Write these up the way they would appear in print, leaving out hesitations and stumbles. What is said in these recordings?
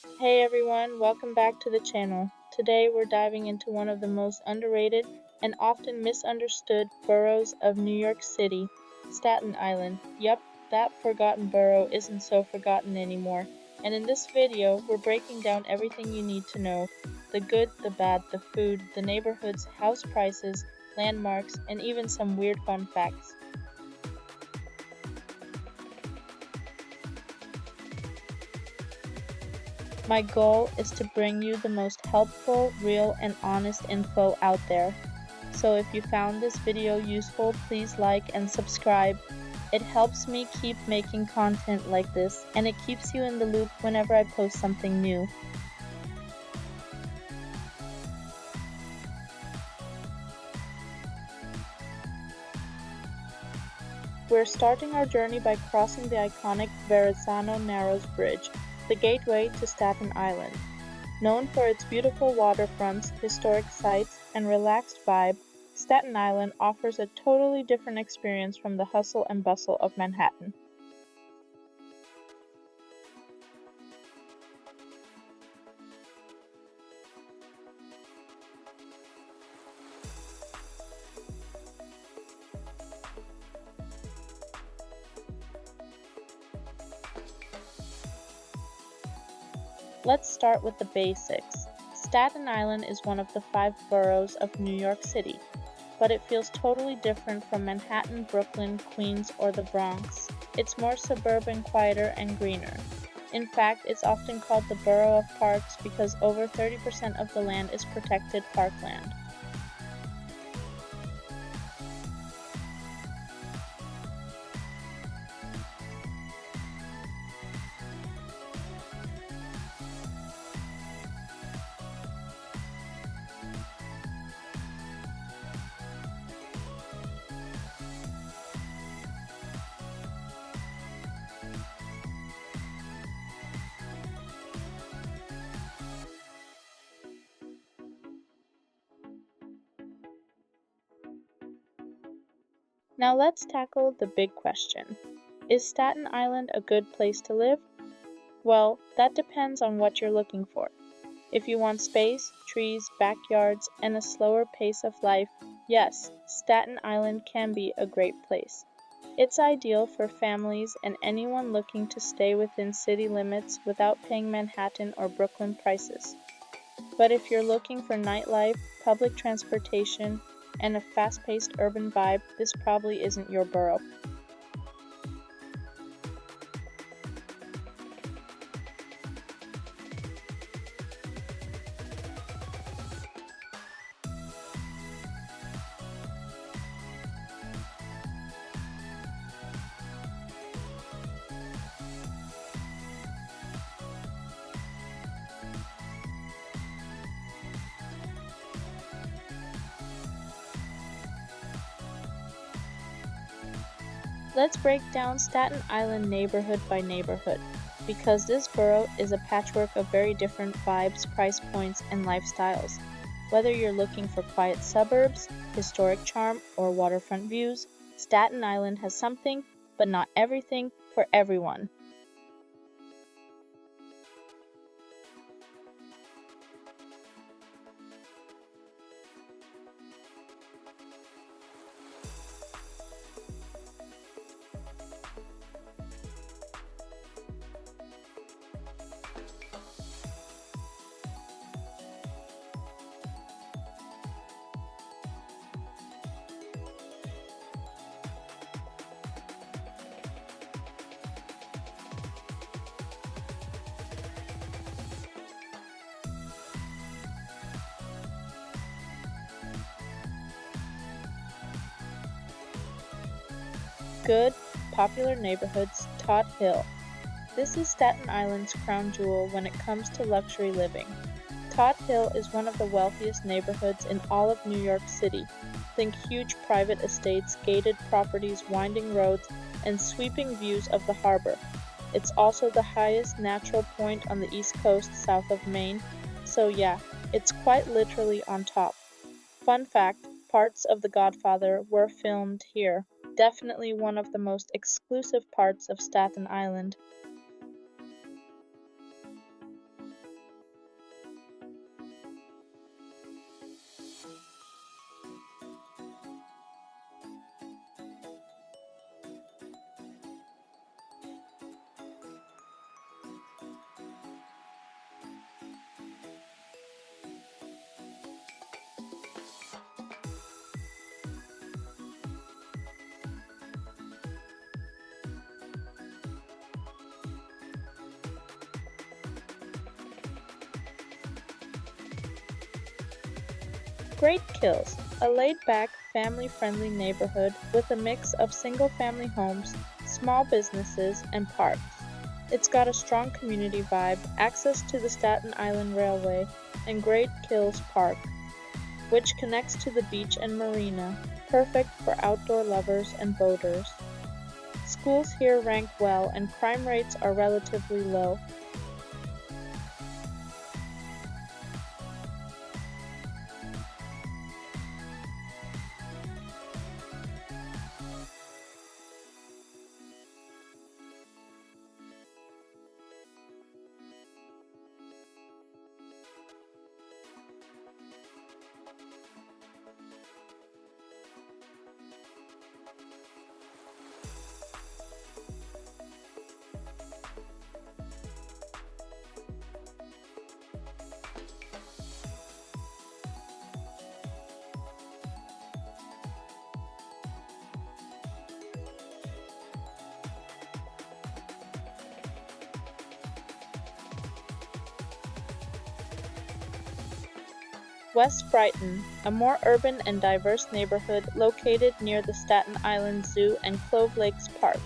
Hey everyone, welcome back to the channel. Today we're diving into one of the most underrated and often misunderstood boroughs of New York City, Staten Island. Yup, that forgotten borough isn't so forgotten anymore. And in this video, we're breaking down everything you need to know. The good, the bad, the food, the neighborhoods, house prices, landmarks, and even some weird fun facts. My goal is to bring you the most helpful, real, and honest info out there. So if you found this video useful, please like and subscribe. It helps me keep making content like this, and it keeps you in the loop whenever I post something new. We're starting our journey by crossing the iconic Verrazzano Narrows Bridge, the gateway to Staten Island. Known for its beautiful waterfronts, historic sites, and relaxed vibe, Staten Island offers a totally different experience from the hustle and bustle of Manhattan. Let's start with the basics. Staten Island is one of the 5 boroughs of New York City, but it feels totally different from Manhattan, Brooklyn, Queens, or the Bronx. It's more suburban, quieter, and greener. In fact, it's often called the Borough of Parks because over 30% of the land is protected parkland. Now let's tackle the big question. Is Staten Island a good place to live? Well, that depends on what you're looking for. If you want space, trees, backyards, and a slower pace of life, yes, Staten Island can be a great place. It's ideal for families and anyone looking to stay within city limits without paying Manhattan or Brooklyn prices. But if you're looking for nightlife, public transportation, and a fast-paced urban vibe, this probably isn't your borough. Let's break down Staten Island neighborhood by neighborhood, because this borough is a patchwork of very different vibes, price points, and lifestyles. Whether you're looking for quiet suburbs, historic charm, or waterfront views, Staten Island has something, but not everything, for everyone. Good, popular neighborhoods, Todd Hill. This is Staten Island's crown jewel when it comes to luxury living. Todd Hill is one of the wealthiest neighborhoods in all of New York City. Think huge private estates, gated properties, winding roads, and sweeping views of the harbor. It's also the highest natural point on the East Coast south of Maine, so yeah, it's quite literally on top. Fun fact, parts of The Godfather were filmed here. Definitely one of the most exclusive parts of Staten Island. Great Kills, a laid-back, family-friendly neighborhood with a mix of single-family homes, small businesses, and parks. It's got a strong community vibe, access to the Staten Island Railway, and Great Kills Park, which connects to the beach and marina, perfect for outdoor lovers and boaters. Schools here rank well and crime rates are relatively low. West Brighton, a more urban and diverse neighborhood located near the Staten Island Zoo and Clove Lakes Park.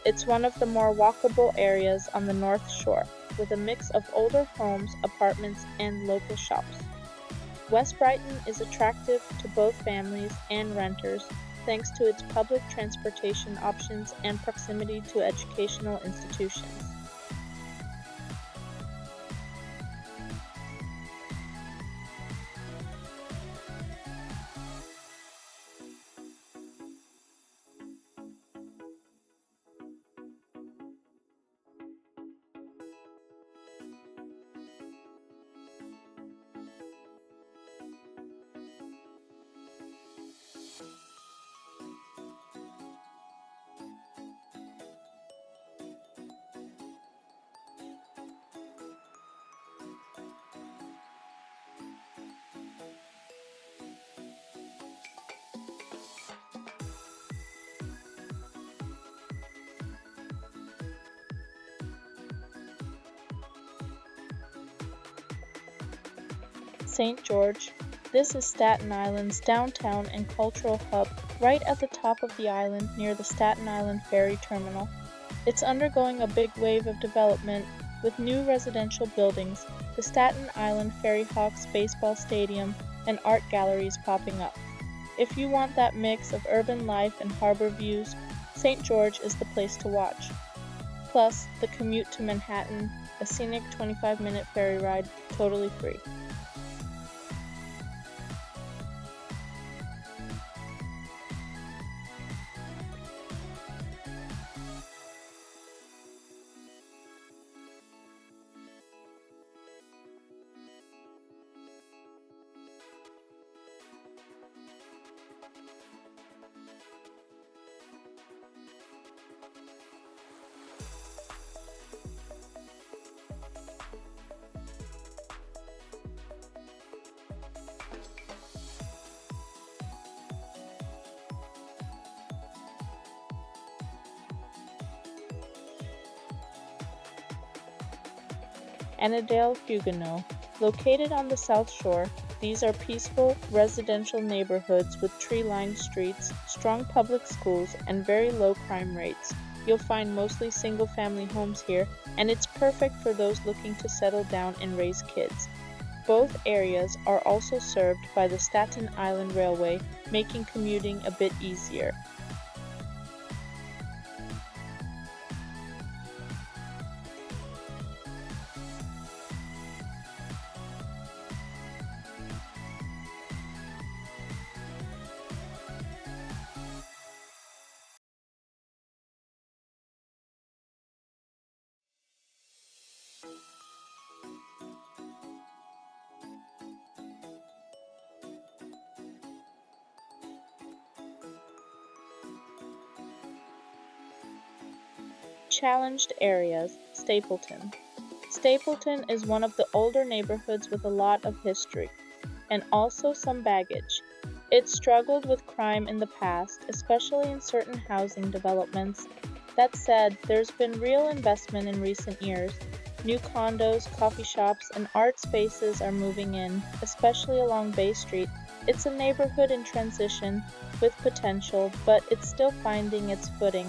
It's one of the more walkable areas on the North Shore, with a mix of older homes, apartments, and local shops. West Brighton is attractive to both families and renters thanks to its public transportation options and proximity to educational institutions. St. George. This is Staten Island's downtown and cultural hub, right at the top of the island near the Staten Island Ferry Terminal. It's undergoing a big wave of development with new residential buildings, the Staten Island Ferry Hawks baseball stadium, and art galleries popping up. If you want that mix of urban life and harbor views, St. George is the place to watch. Plus, the commute to Manhattan, a scenic 25-minute ferry ride, totally free. Annandale Huguenot. Located on the South Shore, these are peaceful, residential neighborhoods with tree-lined streets, strong public schools, and very low crime rates. You'll find mostly single-family homes here, and it's perfect for those looking to settle down and raise kids. Both areas are also served by the Staten Island Railway, making commuting a bit easier. Challenged areas, Stapleton. Stapleton is one of the older neighborhoods with a lot of history, and also some baggage. It struggled with crime in the past, especially in certain housing developments. That said, there's been real investment in recent years. New condos, coffee shops, and art spaces are moving in, especially along Bay Street, It's a neighborhood in transition with potential, but it's still finding its footing.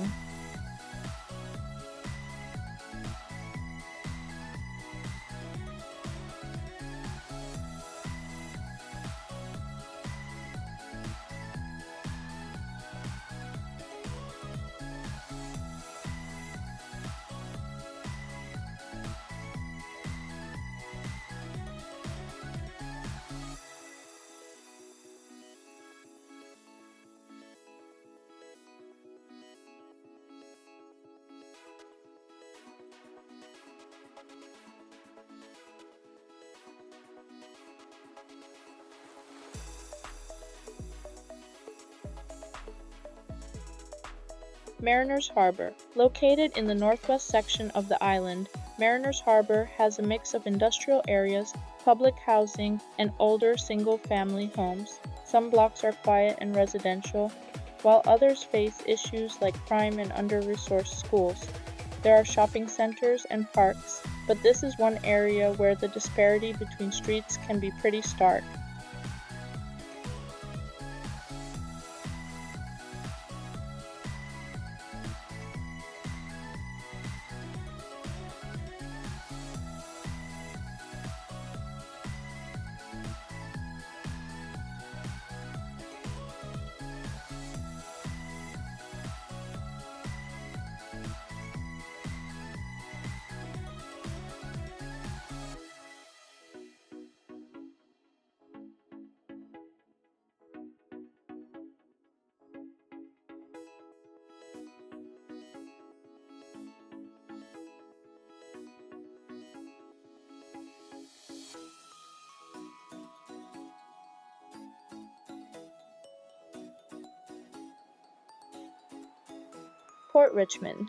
Mariners Harbor. Located in the northwest section of the island, Mariners Harbor has a mix of industrial areas, public housing, and older single-family homes. Some blocks are quiet and residential, while others face issues like crime and under-resourced schools. There are shopping centers and parks, but this is one area where the disparity between streets can be pretty stark. Port Richmond.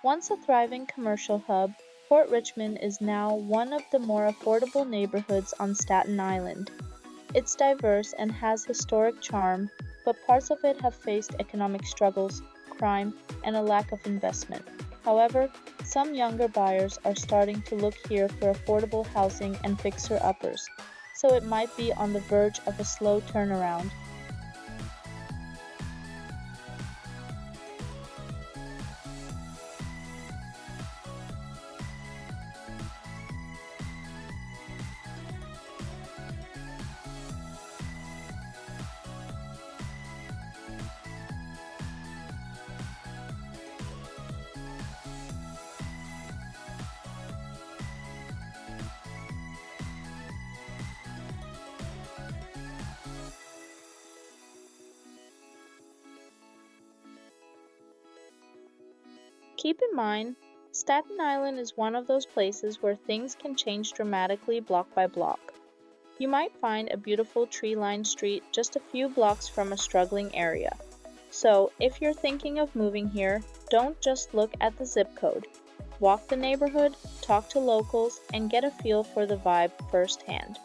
Once a thriving commercial hub, Port Richmond is now one of the more affordable neighborhoods on Staten Island. It's diverse and has historic charm, but parts of it have faced economic struggles, crime, and a lack of investment. However, some younger buyers are starting to look here for affordable housing and fixer-uppers, so it might be on the verge of a slow turnaround. Keep in mind, Staten Island is one of those places where things can change dramatically block by block. You might find a beautiful tree-lined street just a few blocks from a struggling area. So, if you're thinking of moving here, don't just look at the zip code. Walk the neighborhood, talk to locals, and get a feel for the vibe firsthand.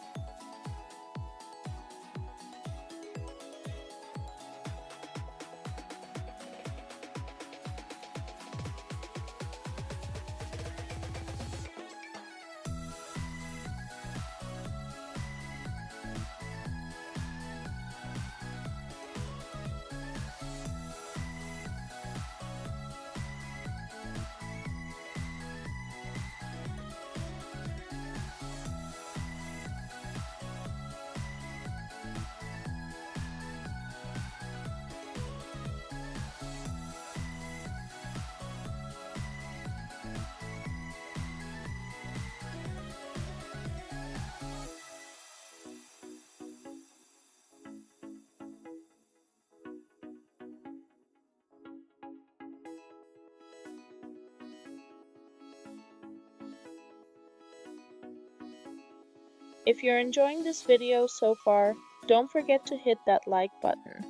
If you're enjoying this video so far, don't forget to hit that like button.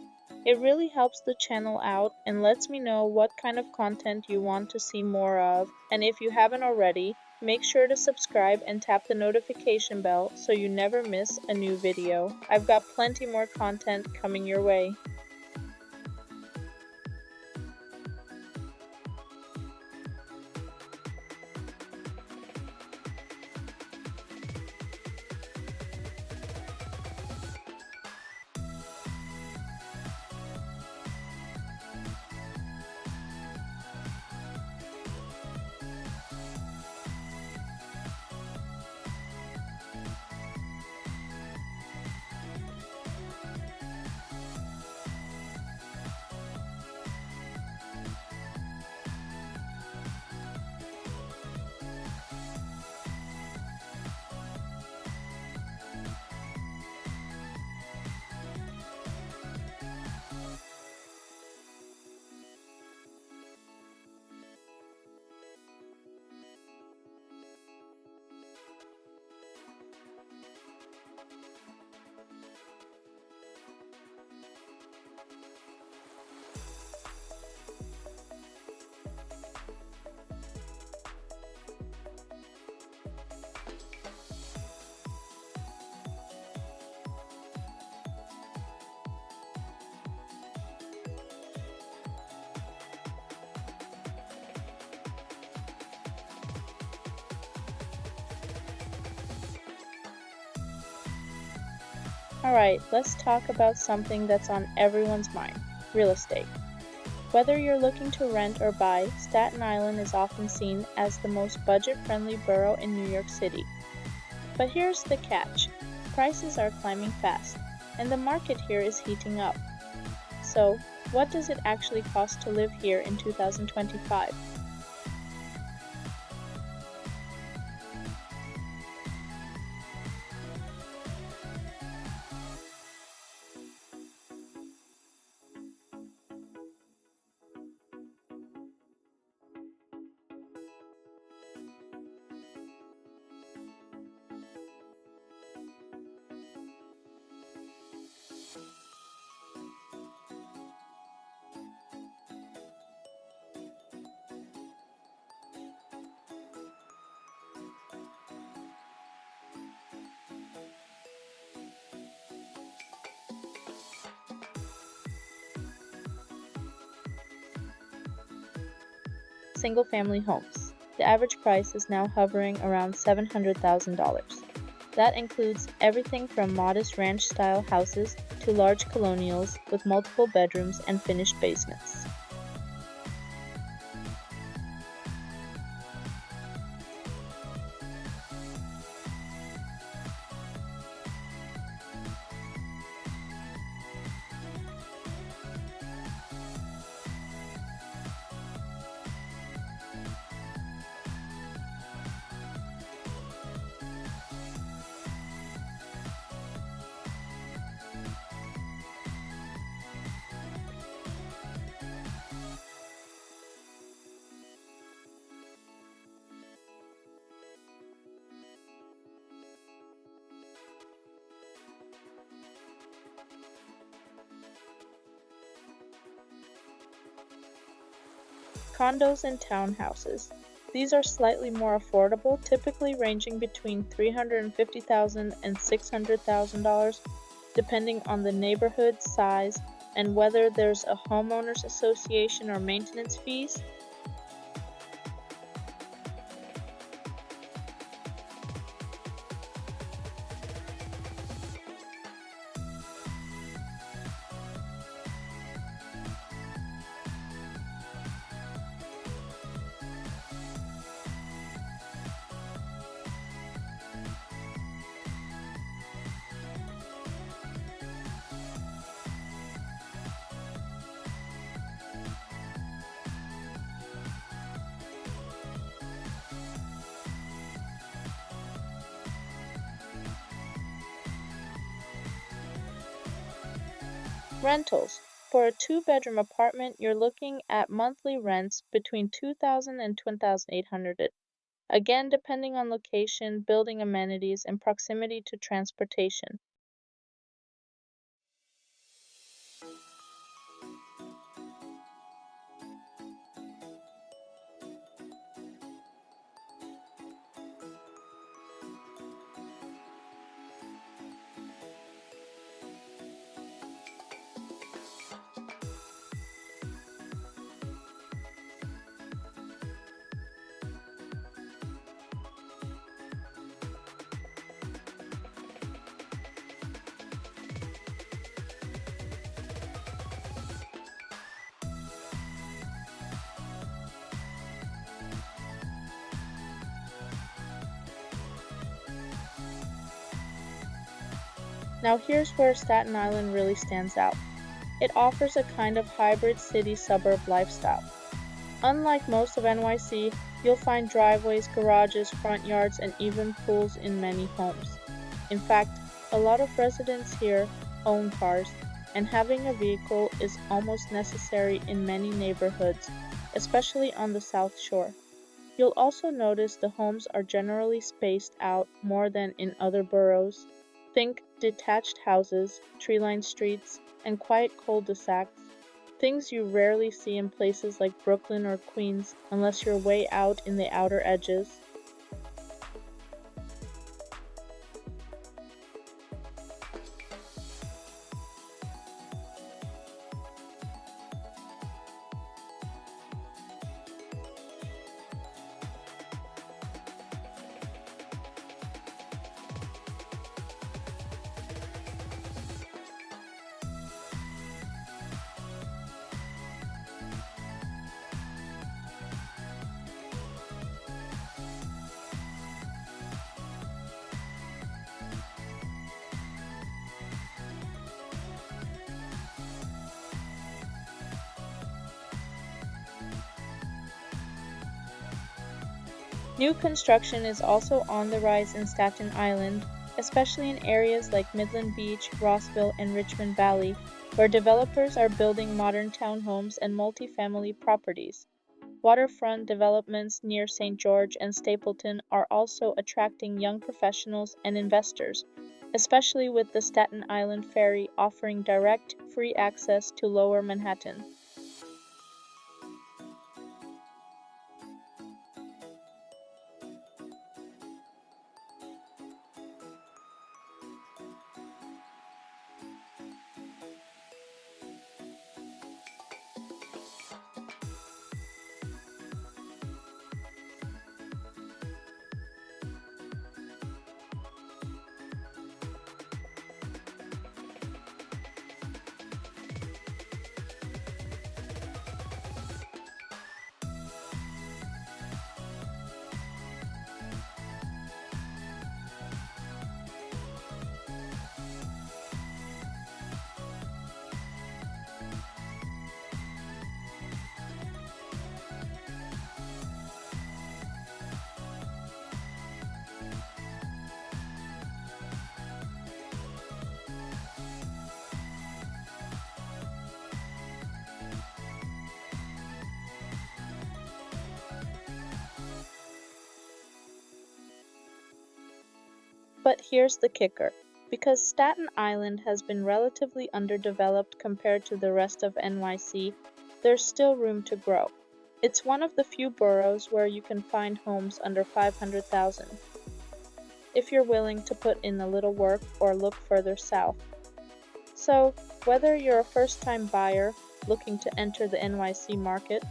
It really helps the channel out and lets me know what kind of content you want to see more of, and if you haven't already, make sure to subscribe and tap the notification bell so you never miss a new video. I've got plenty more content coming your way. Alright, let's talk about something that's on everyone's mind: real estate. Whether you're looking to rent or buy, Staten Island is often seen as the most budget-friendly borough in New York City. But here's the catch: prices are climbing fast, and the market here is heating up. So, what does it actually cost to live here in 2025? Single-family homes. The average price is now hovering around $700,000. That includes everything from modest ranch-style houses to large colonials with multiple bedrooms and finished basements. Condos and townhouses. These are slightly more affordable, typically ranging between $350,000 and $600,000, depending on the neighborhood size and whether there's a homeowners association or maintenance fees. Rentals. For a two-bedroom apartment, you're looking at monthly rents between $2,000 and $2,800, again depending on location, building amenities, and proximity to transportation. Now here's where Staten Island really stands out. It offers a kind of hybrid city-suburb lifestyle. Unlike most of NYC, you'll find driveways, garages, front yards, and even pools in many homes. In fact, a lot of residents here own cars, and having a vehicle is almost necessary in many neighborhoods, especially on the South Shore. You'll also notice the homes are generally spaced out more than in other boroughs. Think detached houses, tree-lined streets, and quiet cul-de-sacs, things you rarely see in places like Brooklyn or Queens unless you're way out in the outer edges. New construction is also on the rise in Staten Island, especially in areas like Midland Beach, Rossville, and Richmond Valley, where developers are building modern townhomes and multifamily properties. Waterfront developments near St. George and Stapleton are also attracting young professionals and investors, especially with the Staten Island Ferry offering direct, free access to Lower Manhattan. But here's the kicker. Because Staten Island has been relatively underdeveloped compared to the rest of NYC, there's still room to grow. It's one of the few boroughs where you can find homes under 500,000 if you're willing to put in a little work or look further south. So, whether you're a first-time buyer looking to enter the NYC market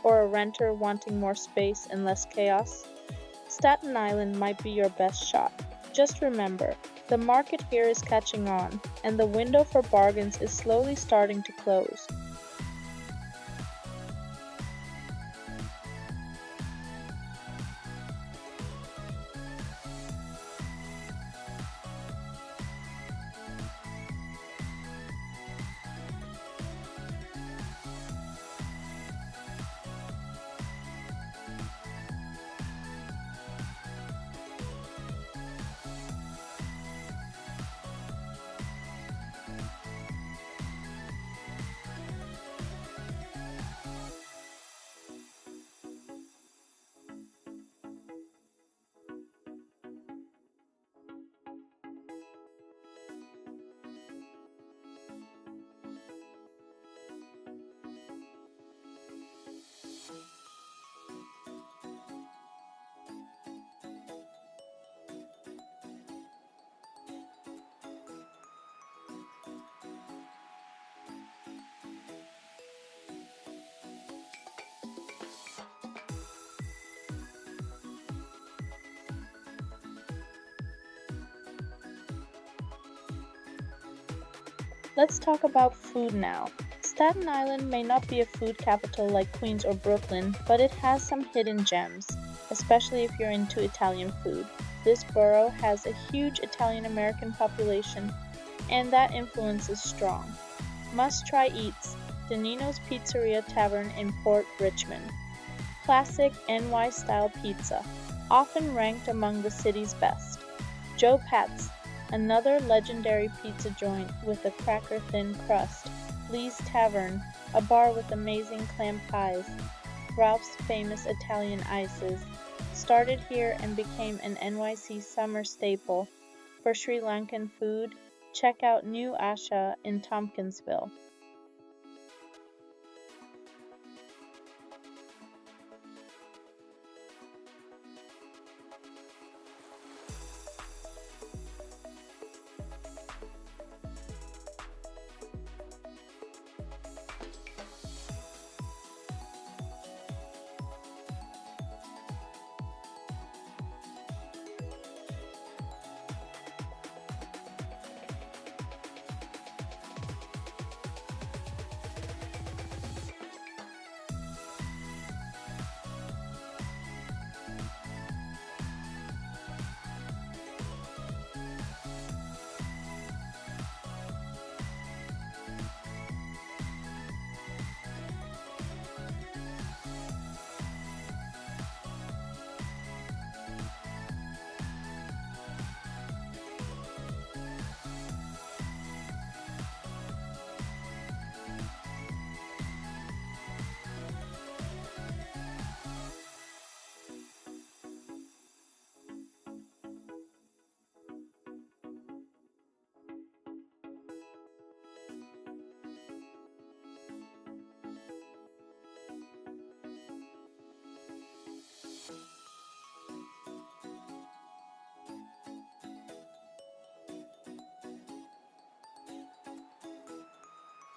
or a renter wanting more space and less chaos, Staten Island might be your best shot. Just remember, the market here is catching on, and the window for bargains is slowly starting to close. Let's talk about food now. Staten Island may not be a food capital like Queens or Brooklyn, but it has some hidden gems, especially if you're into Italian food. This borough has a huge Italian American population, and that influence is strong. Must-try eats: Danino's Pizzeria Tavern in Port Richmond. Classic NY-style pizza, often ranked among the city's best. Joe Pat's, another legendary pizza joint with a cracker-thin crust. Lee's Tavern, a bar with amazing clam pies. Ralph's famous Italian ices, started here and became an NYC summer staple. For Sri Lankan food, check out New Asha in Tompkinsville.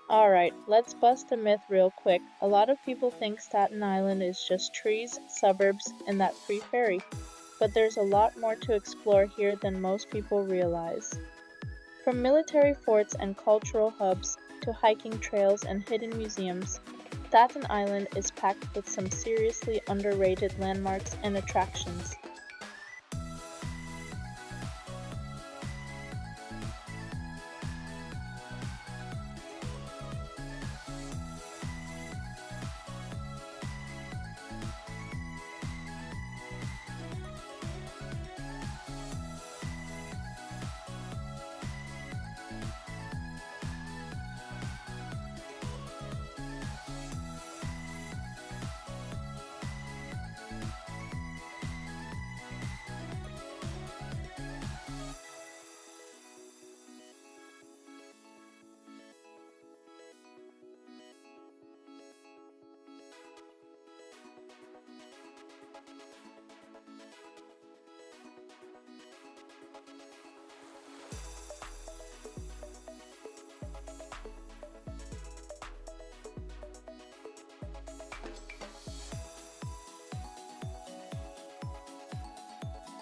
Alright, let's bust a myth real quick. A lot of people think Staten Island is just trees, suburbs, and that free ferry, but there's a lot more to explore here than most people realize. From military forts and cultural hubs to hiking trails and hidden museums, Staten Island is packed with some seriously underrated landmarks and attractions.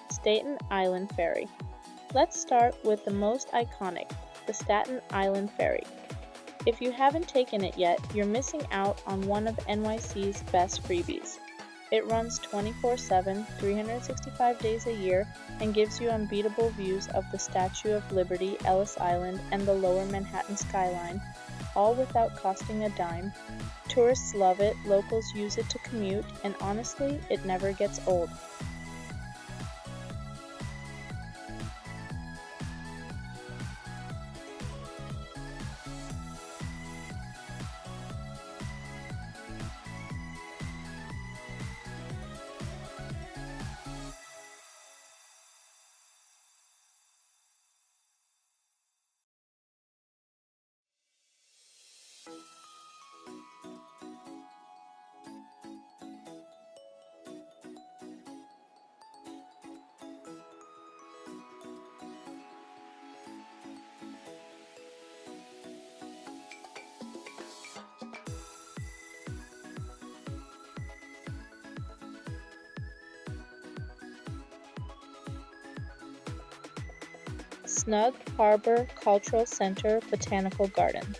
Staten Island Ferry. Let's start with the most iconic, the Staten Island Ferry. If you haven't taken it yet, you're missing out on one of NYC's best freebies. It runs 24/7, 365 days a year, and gives you unbeatable views of the Statue of Liberty, Ellis Island, and the lower Manhattan skyline, all without costing a dime. Tourists love it, locals use it to commute, and honestly, it never gets old. Snug Harbor Cultural Center Botanical Garden.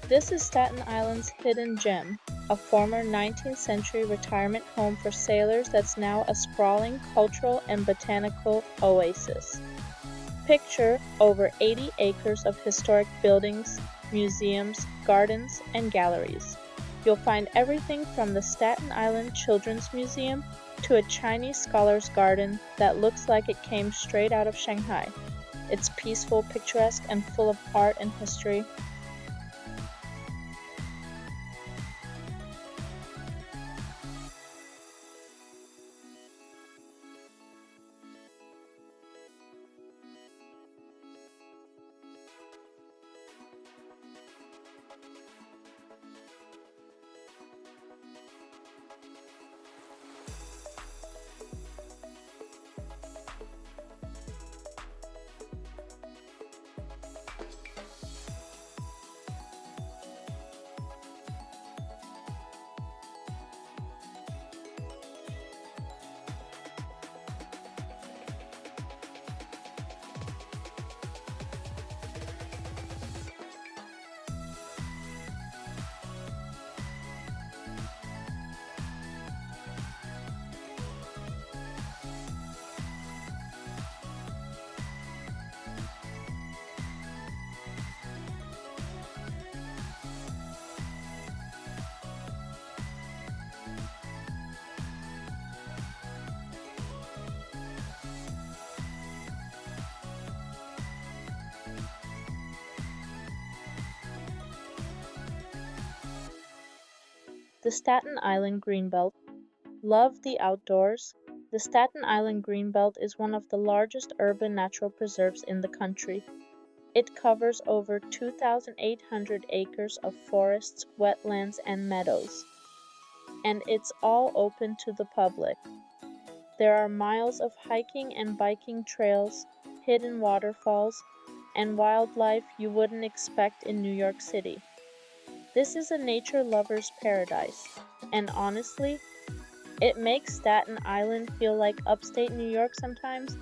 This is Staten Island's hidden gem, a former 19th century retirement home for sailors that's now a sprawling cultural and botanical oasis. Picture over 80 acres of historic buildings, museums, gardens, and galleries. You'll find everything from the Staten Island Children's Museum to a Chinese scholar's garden that looks like it came straight out of Shanghai. It's peaceful, picturesque, and full of art and history. The Staten Island Greenbelt. Love the outdoors? The Staten Island Greenbelt is one of the largest urban natural preserves in the country. It covers over 2,800 acres of forests, wetlands, and meadows, and it's all open to the public. There are miles of hiking and biking trails, hidden waterfalls, and wildlife you wouldn't expect in New York City. This is a nature lover's paradise, and honestly, it makes Staten Island feel like upstate New York sometimes.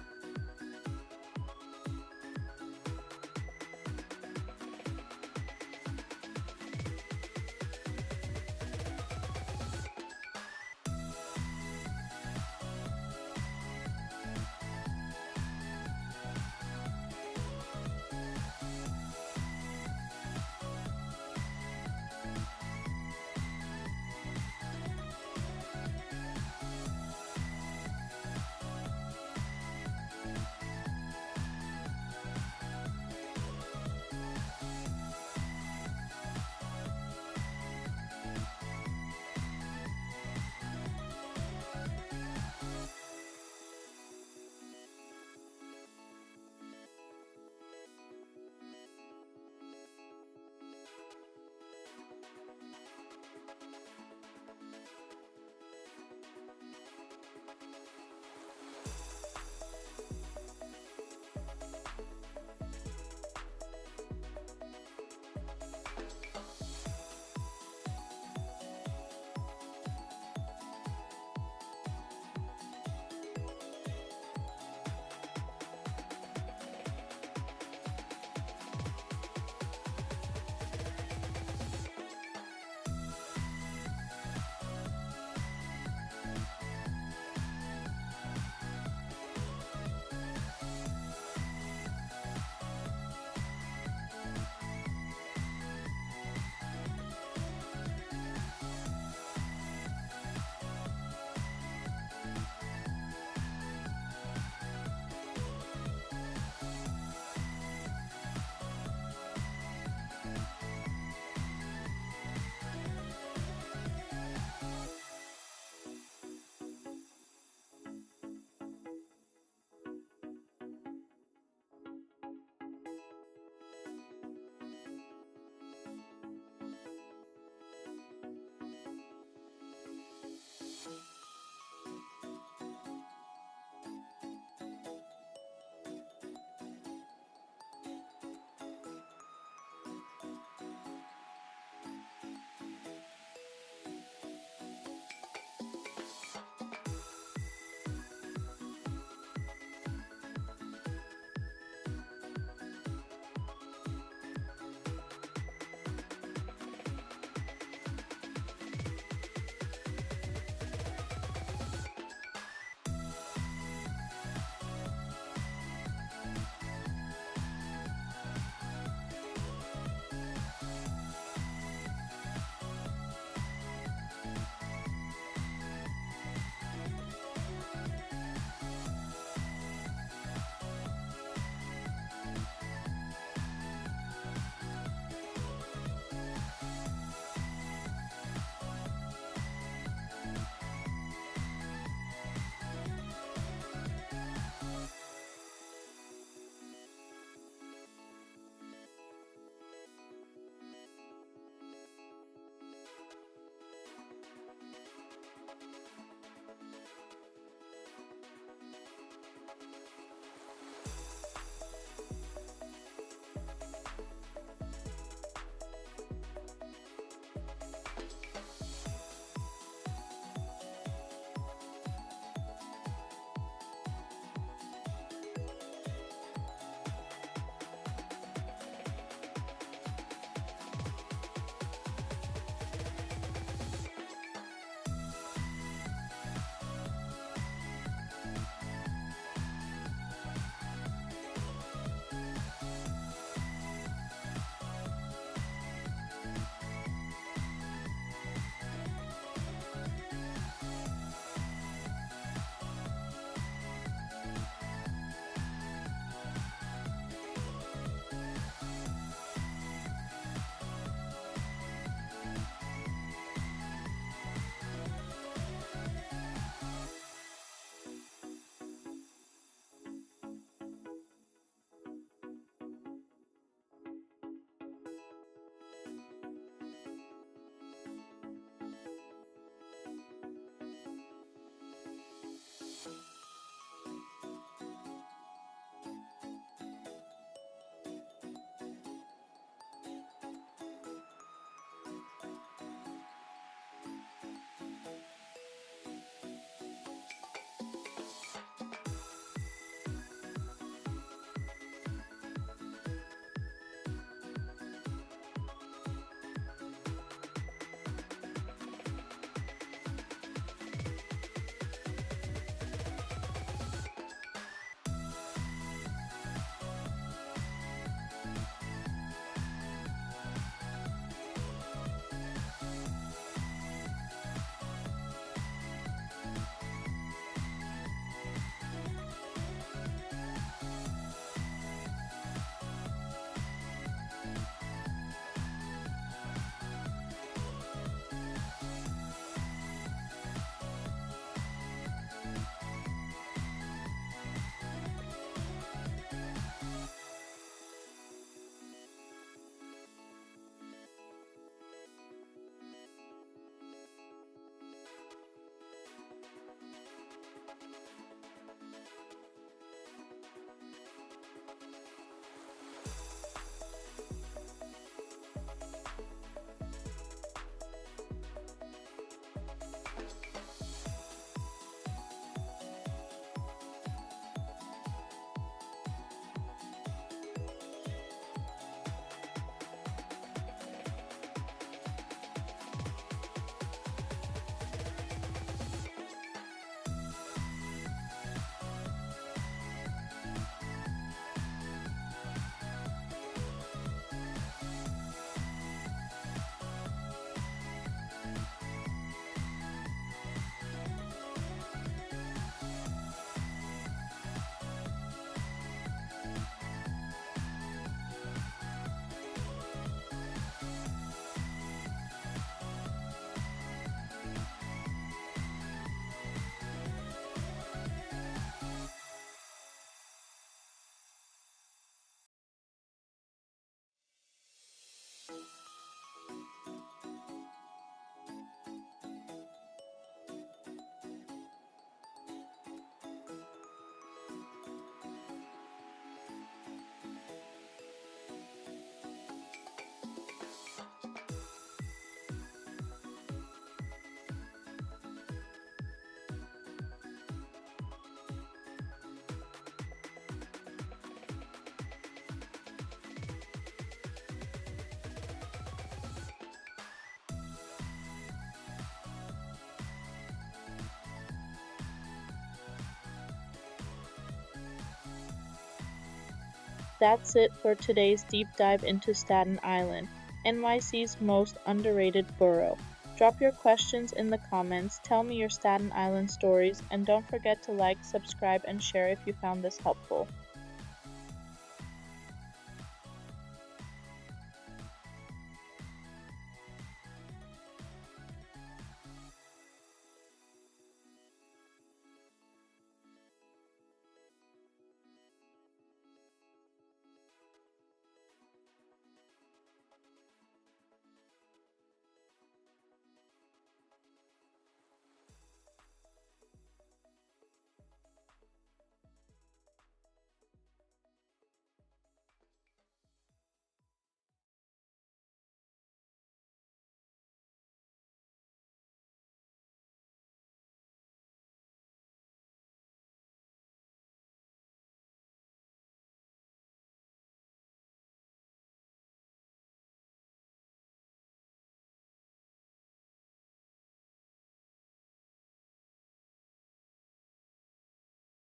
That's it for today's deep dive into Staten Island, NYC's most underrated borough. Drop your questions in the comments, tell me your Staten Island stories, and don't forget to like, subscribe, and share if you found this helpful.